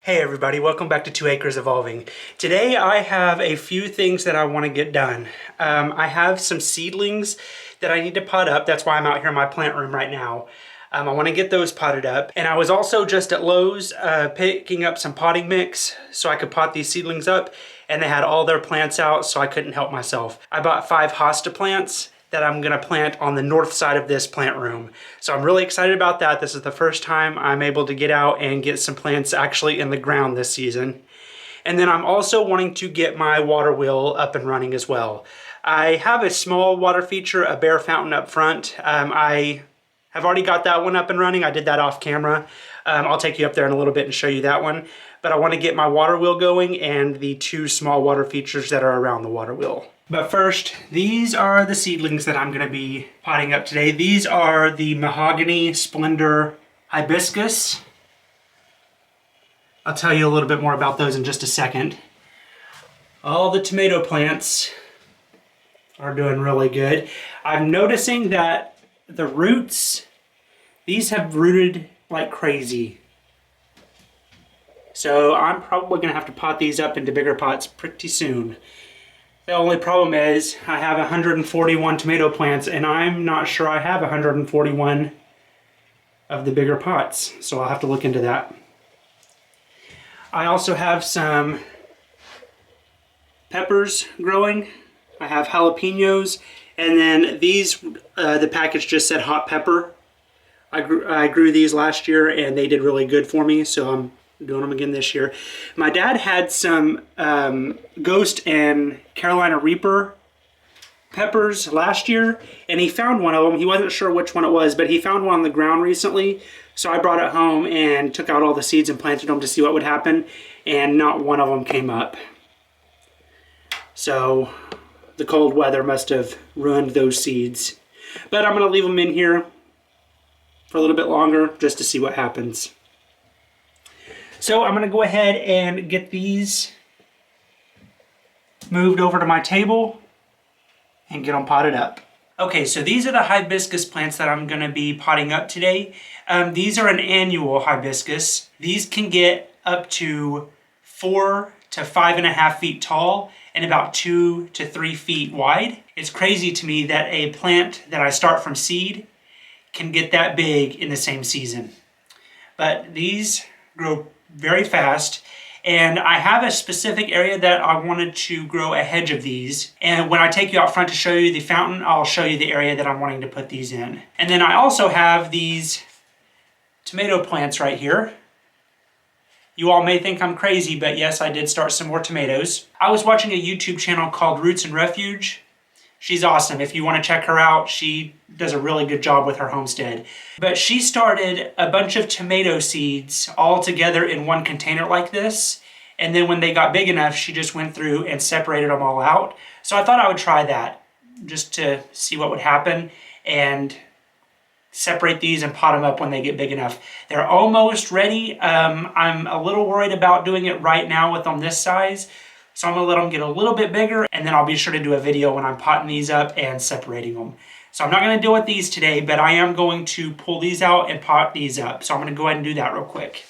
Hey everybody, welcome back to 2 Acres Evolving. Today I have a few things that I want to get done. I have some seedlings that I need to pot up. That's why I'm out here in my plant room right now. I want to get those potted up. And I was also just at Lowe's picking up some potting mix so I could pot these seedlings up. And they had all their plants out, so I couldn't help myself. I bought 5 hosta plants that I'm gonna plant on the north side of this plant room. So I'm really excited about that. This is the first time I'm able to get out and get some plants actually in the ground this season. And then I'm also wanting to get my water wheel up and running as well. I have a small water feature, a bare fountain up front. I have already got that one up and running. I did that off camera. I'll take you up there in a little bit and show you that one. But I want to get my water wheel going and the 2 small water features that are around the water wheel. But first, these are the seedlings that I'm going to be potting up today. These are the Mahogany Splendor Hibiscus. I'll tell you a little bit more about those in just a second. All the tomato plants are doing really good. I'm noticing that the roots, these have rooted like crazy. So I'm probably going to have to pot these up into bigger pots pretty soon. The only problem is I have 141 tomato plants and I'm not sure I have 141 of the bigger pots, so I'll have to look into that. I also have some peppers growing. I have jalapenos, and then these, the package just said hot pepper. I grew these last year and they did really good for me, so I'm doing them again this year. My dad had some Ghost and Carolina Reaper peppers last year, and he found one of them. He wasn't sure which one it was, but he found one on the ground recently. So I brought it home and took out all the seeds and planted them to see what would happen, and not one of them came up. So the cold weather must have ruined those seeds. But I'm going to leave them in here for a little bit longer just to see what happens. So I'm going to go ahead and get these moved over to my table and get them potted up. Okay, so these are the hibiscus plants that I'm going to be potting up today. These are an annual hibiscus. These can get up to 4 to 5.5 feet tall and about 2 to 3 feet wide. It's crazy to me that a plant that I start from seed can get that big in the same season. But these grow very fast, and I have a specific area that I wanted to grow a hedge of these, and when I take you out front to show you the fountain, I'll show you the area that I'm wanting to put these in. And then I also have these tomato plants right here. You all may think I'm crazy, but yes, I did start some more tomatoes. I was watching a YouTube channel called Roots and Refuge. She's awesome. If you want to check her out, she does a really good job with her homestead. But she started a bunch of tomato seeds all together in one container like this. And then when they got big enough, she just went through and separated them all out. So I thought I would try that just to see what would happen and separate these and pot them up when they get big enough. They're almost ready. I'm a little worried about doing it right now with them this size. So I'm going to let them get a little bit bigger, and then I'll be sure to do a video when I'm potting these up and separating them. So I'm not going to deal with these today, but I am going to pull these out and pot these up. So I'm going to go ahead and do that real quick.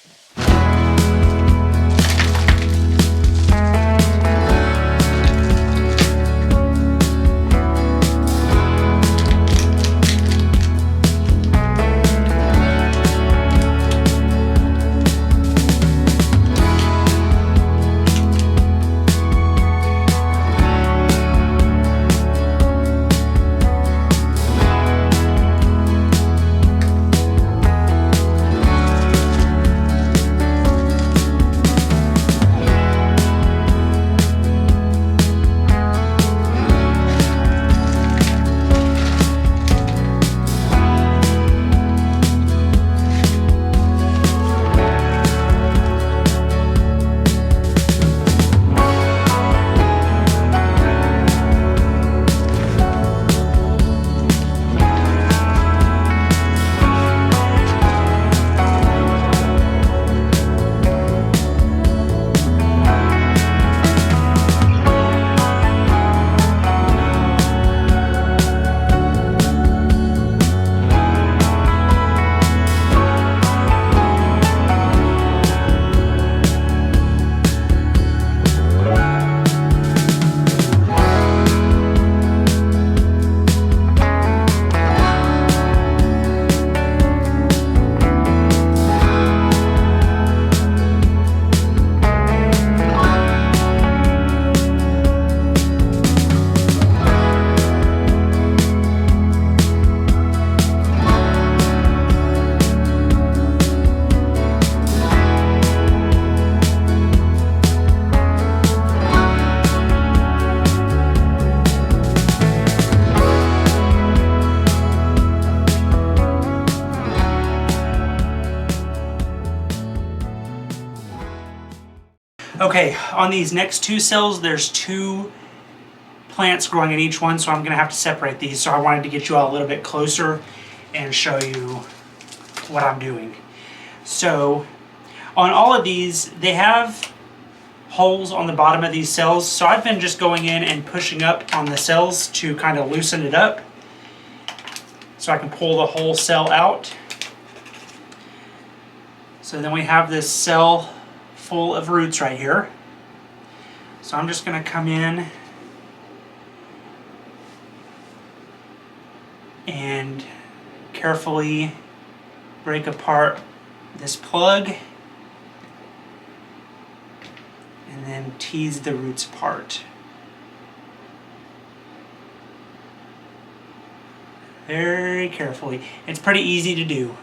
Okay, on these next two cells, there's 2 plants growing in each one, so I'm going to have to separate these. So I wanted to get you all a little bit closer and show you what I'm doing. So on all of these, they have holes on the bottom of these cells. So I've been just going in and pushing up on the cells to kind of loosen it up so I can pull the whole cell out. So then we have this cell full of roots right here. So I'm just going to come in and carefully break apart this plug and then tease the roots apart. Very carefully. It's pretty easy to do.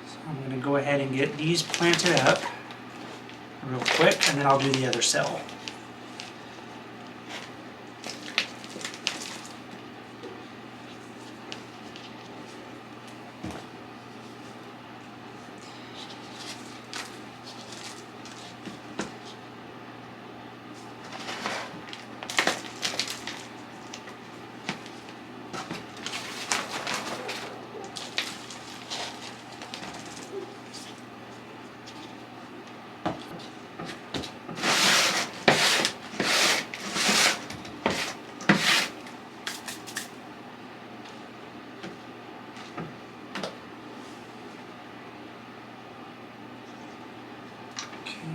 So I'm going to go ahead and get these planted up real quick, and then I'll do the other cell.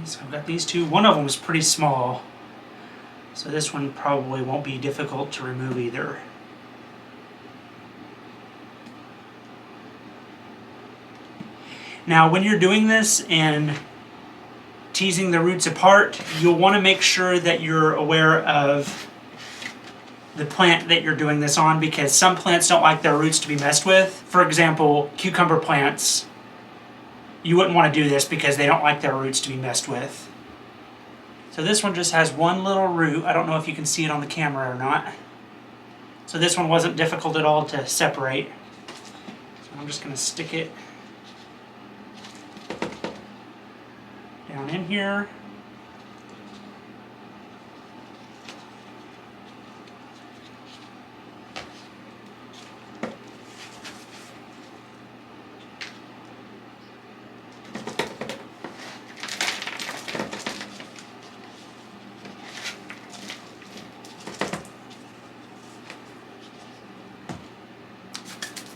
So I've got these 2. One of them is pretty small, so this one probably won't be difficult to remove either. Now when you're doing this and teasing the roots apart, you'll want to make sure that you're aware of the plant that you're doing this on, because some plants don't like their roots to be messed with. For example, cucumber plants, you wouldn't want to do this because they don't like their roots to be messed with. So this one just has one little root. I don't know if you can see it on the camera or not. So this one wasn't difficult at all to separate. So I'm just going to stick it down in here.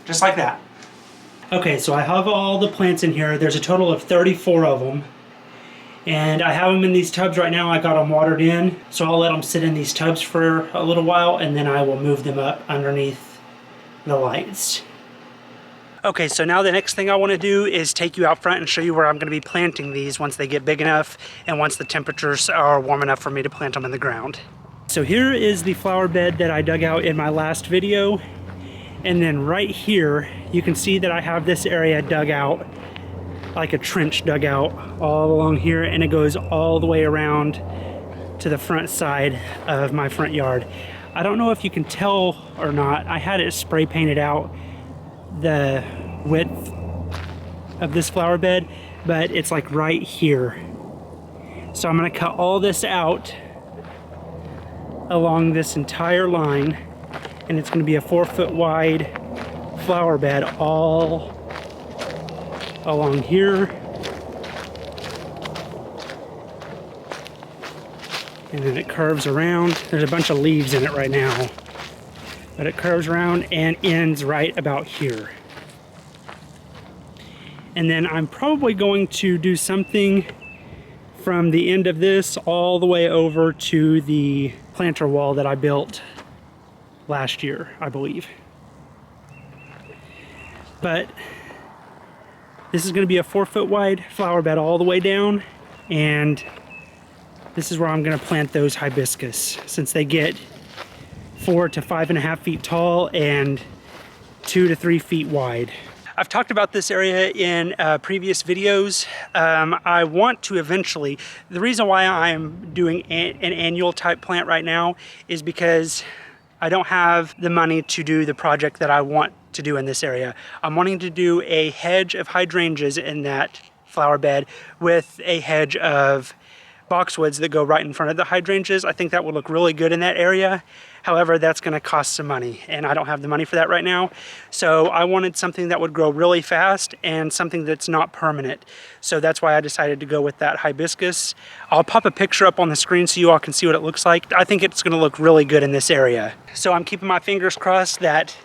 Just like that. Okay, so I have all the plants in here. There's a total of 34 of them. And I have them in these tubs right now. I got them watered in. So I'll let them sit in these tubs for a little while, and then I will move them up underneath the lights. Okay, so now the next thing I want to do is take you out front and show you where I'm going to be planting these once they get big enough and once the temperatures are warm enough for me to plant them in the ground. So here is the flower bed that I dug out in my last video. And then right here, you can see that I have this area dug out, like a trench dug out all along here, and it goes all the way around to the front side of my front yard. I don't know if you can tell or not, I had it spray painted out the width of this flower bed, but it's like right here. So I'm gonna cut all this out along this entire line, and it's going to be a 4-foot wide flower bed all along here. And then it curves around. There's a bunch of leaves in it right now, but it curves around and ends right about here. And then I'm probably going to do something from the end of this all the way over to the planter wall that I built last year, I believe. But this is going to be a 4-foot wide flower bed all the way down, and this is where I'm going to plant those hibiscus, since they get 4 to 5.5 feet tall and 2 to 3 feet wide. I've talked about this area in previous videos. I want to eventually, the reason why I'm doing an annual type plant right now is because I don't have the money to do the project that I want to do in this area. I'm wanting to do a hedge of hydrangeas in that flower bed with a hedge of boxwoods that go right in front of the hydrangeas. I think that would look really good in that area. However, that's going to cost some money, and I don't have the money for that right now. So I wanted something that would grow really fast and something that's not permanent. So that's why I decided to go with that hibiscus. I'll pop a picture up on the screen so you all can see what it looks like. I think it's going to look really good in this area. So I'm keeping my fingers crossed that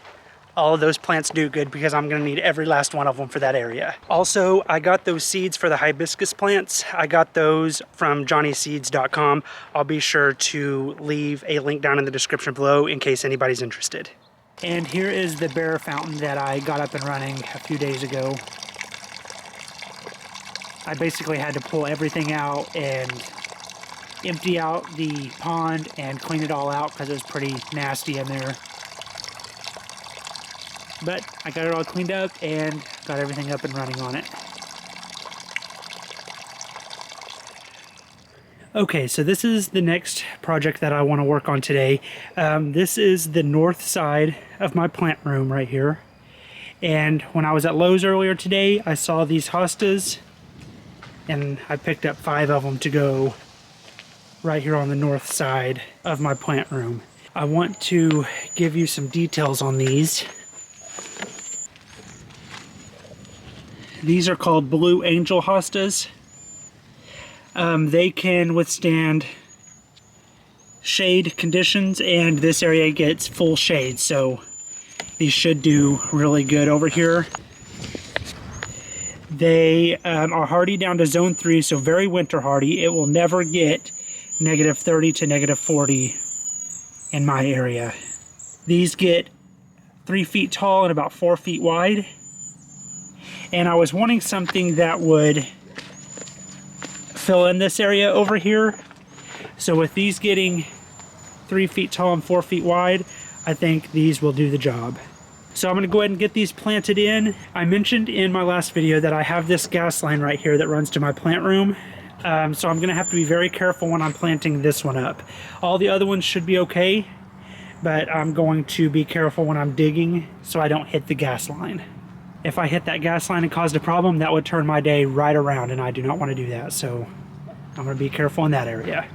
all of those plants do good, because I'm going to need every last one of them for that area. Also, I got those seeds for the hibiscus plants. I got those from johnnyseeds.com. I'll be sure to leave a link down in the description below in case anybody's interested. And here is the bear fountain that I got up and running a few days ago. I basically had to pull everything out and empty out the pond and clean it all out because it was pretty nasty in there. But I got it all cleaned up and got everything up and running on it. Okay, so this is the next project that I want to work on today. This is the north side of my plant room right here. And when I was at Lowe's earlier today, I saw these hostas, and I picked up 5 of them to go right here on the north side of my plant room. I want to give you some details on these. These are called Blue Angel hostas. They can withstand shade conditions, and this area gets full shade, so these should do really good over here. They are hardy down to zone 3, so very winter hardy. It will never get -30 to -40 in my area. These get 3 feet tall and about 4 feet wide. And I was wanting something that would fill in this area over here. So with these getting 3 feet tall and 4 feet wide, I think these will do the job. So I'm going to go ahead and get these planted in. I mentioned in my last video that I have this gas line right here that runs to my plant room. So I'm going to have to be very careful when I'm planting this one up. All the other ones should be okay, but I'm going to be careful when I'm digging so I don't hit the gas line. If I hit that gas line and caused a problem, that would turn my day right around, and I do not want to do that. So I'm going to be careful in that area.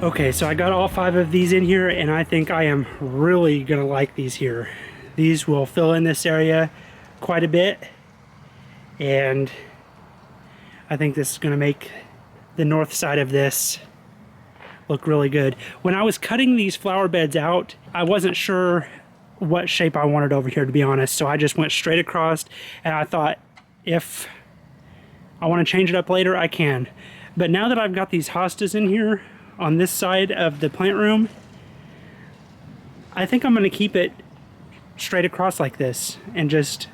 Okay, so I got all 5 of these in here, and I think I am really gonna like these here. These will fill in this area quite a bit, and I think this is going to make the north side of this look really good. When I was cutting these flower beds out, I wasn't sure what shape I wanted over here, to be honest, so I just went straight across, and I thought if I want to change it up later, I can. But now that I've got these hostas in here on this side of the plant room, I think I'm going to keep it straight across like this and just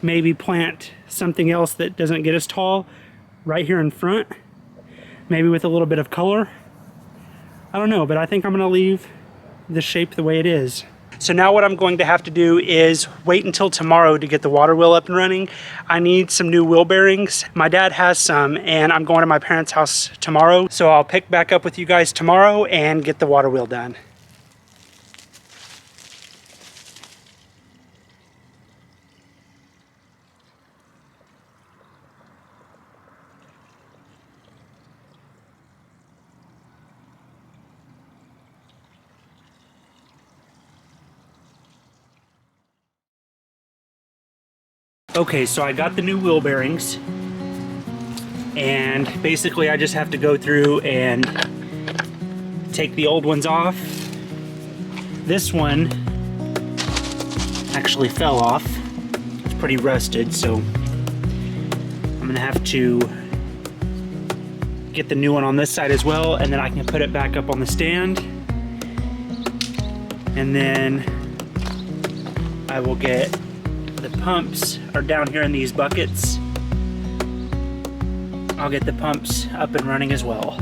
maybe plant something else that doesn't get as tall right here in front, maybe with a little bit of color. I don't know, but I think I'm going to leave the shape the way it is. So now what I'm going to have to do is wait until tomorrow to get the water wheel up and running. I need some new wheel bearings. My dad has some, and I'm going to my parents' house tomorrow. So I'll pick back up with you guys tomorrow and get the water wheel done. Okay, so I got the new wheel bearings, and basically I just have to go through and take the old ones off. This one actually fell off. It's pretty rusted, so I'm gonna have to get the new one on this side as well, and then I can put it back up on the stand, and then I will get the pumps are down here in these buckets. I'll get the pumps up and running as well.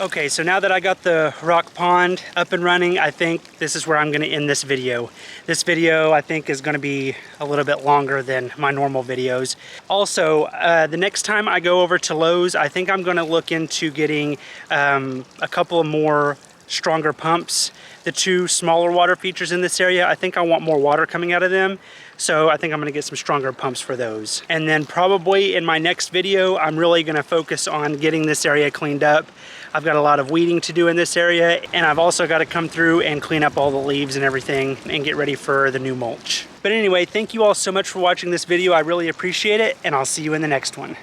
Okay, so now that I got the rock pond up and running, I think this is where I'm going to end this video. This video, I think, is going to be a little bit longer than my normal videos. Also, the next time I go over to Lowe's, I think I'm going to look into getting a couple of more stronger pumps. The two smaller water features in this area, I think I want more water coming out of them. So I think I'm gonna get some stronger pumps for those. And then probably in my next video, I'm really gonna focus on getting this area cleaned up. I've got a lot of weeding to do in this area, and I've also got to come through and clean up all the leaves and everything and get ready for the new mulch. But anyway, thank you all so much for watching this video. I really appreciate it, and I'll see you in the next one.